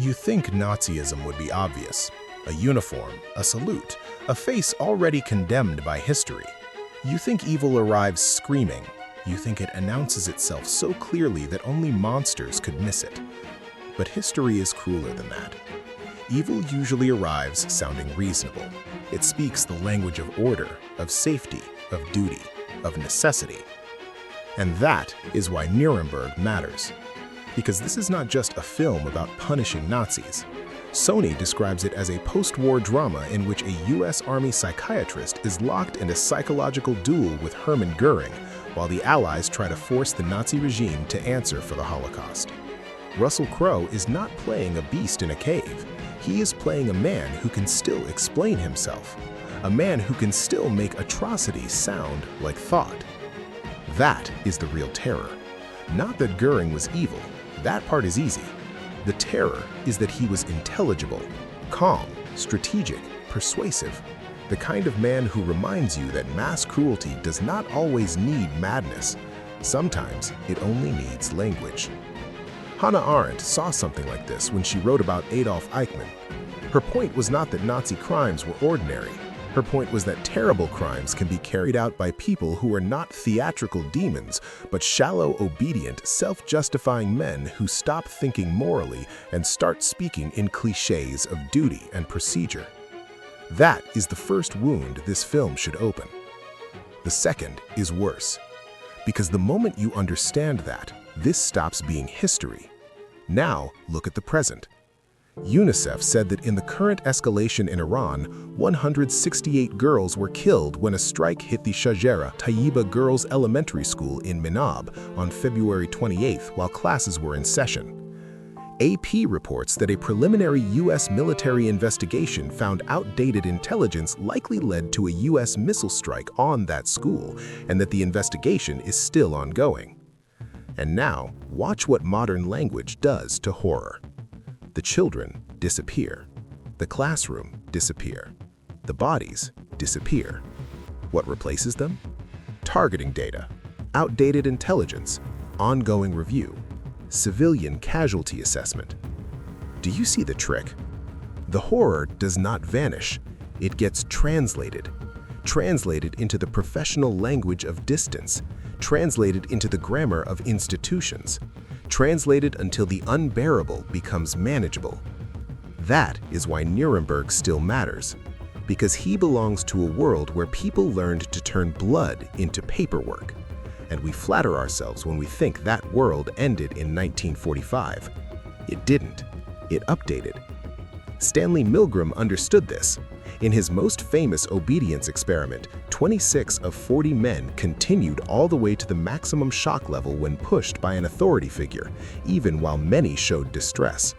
You think Nazism would be obvious. A uniform, a salute, a face already condemned by history. You think evil arrives screaming. You think it announces itself so clearly that only monsters could miss it. But history is crueler than that. Evil usually arrives sounding reasonable. It speaks the language of order, of safety, of duty, of necessity. And that is why Nuremberg matters. Because this is not just a film about punishing Nazis. Sony describes it as a post-war drama in which a US Army psychiatrist is locked in a psychological duel with Hermann Goering, while the Allies try to force the Nazi regime to answer for the Holocaust. Russell Crowe is not playing a beast in a cave. He is playing a man who can still explain himself. A man who can still make atrocities sound like thought. That is the real terror. Not that Goering was evil. That part is easy. The terror is that he was intelligible, calm, strategic, persuasive. The kind of man who reminds you that mass cruelty does not always need madness. Sometimes it only needs language. Hannah Arendt saw something like this when she wrote about Adolf Eichmann. Her point was not that Nazi crimes were ordinary. Her point was that terrible crimes can be carried out by people who are not theatrical demons, but shallow, obedient, self-justifying men who stop thinking morally and start speaking in cliches of duty and procedure. That is the first wound this film should open. The second is worse, because the moment you understand that, this stops being history. Now, look at the present. UNICEF said that in the current escalation in Iran, 168 girls were killed when a strike hit the Shajara Tayyiba Girls Elementary School in Minab on February 28th while classes were in session. AP reports that a preliminary U.S. military investigation found outdated intelligence likely led to a U.S. missile strike on that school, and that the investigation is still ongoing. And now, watch what modern language does to horror. The children disappear. The classroom disappear. The bodies disappear. What replaces them? Targeting data, outdated intelligence, ongoing review, civilian casualty assessment. Do you see the trick? The horror does not vanish. It gets translated into the professional language of distance, translated into the grammar of institutions, translated until the unbearable becomes manageable. That is why Nuremberg still matters, because he belongs to a world where people learned to turn blood into paperwork. And we flatter ourselves when we think that world ended in 1945. It didn't. It updated. Stanley Milgram understood this. In his most famous obedience experiment, 26 of 40 men continued all the way to the maximum shock level when pushed by an authority figure, even while many showed distress.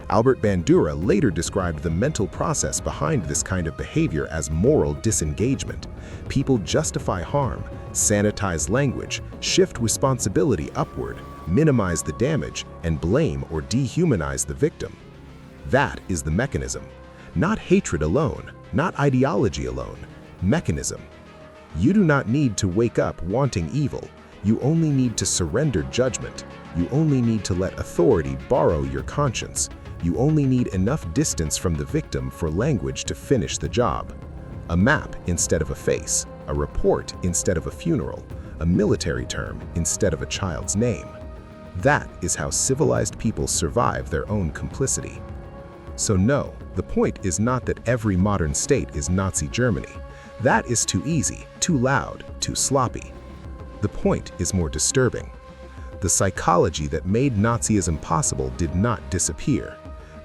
Albert Bandura later described the mental process behind this kind of behavior as moral disengagement. People justify harm, sanitize language, shift responsibility upward, minimize the damage, and blame or dehumanize the victim. That is the mechanism. Not hatred alone, not ideology alone, mechanism. You do not need to wake up wanting evil. You only need to surrender judgment. You only need to let authority borrow your conscience. You only need enough distance from the victim for language to finish the job. A map instead of a face, a report instead of a funeral, a military term instead of a child's name. That is how civilized people survive their own complicity. So no, the point is not that every modern state is Nazi Germany. That is too easy, too loud, too sloppy. The point is more disturbing. The psychology that made Nazism possible did not disappear.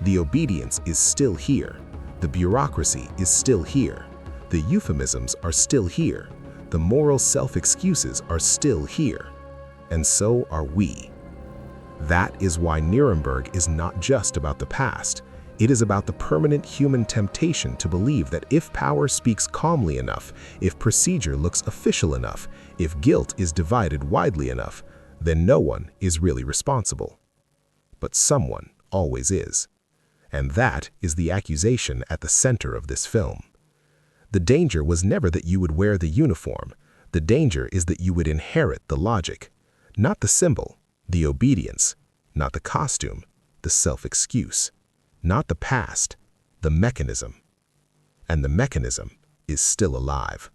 The obedience is still here. The bureaucracy is still here. The euphemisms are still here. The moral self-excuses are still here. And so are we. That is why Nuremberg is not just about the past. It is about the permanent human temptation to believe that if power speaks calmly enough, if procedure looks official enough, if guilt is divided widely enough, then no one is really responsible. But someone always is. And that is the accusation at the center of this film. The danger was never that you would wear the uniform. The danger is that you would inherit the logic, not the symbol, the obedience, not the costume, the self-excuse. Not the past, the mechanism. And the mechanism is still alive.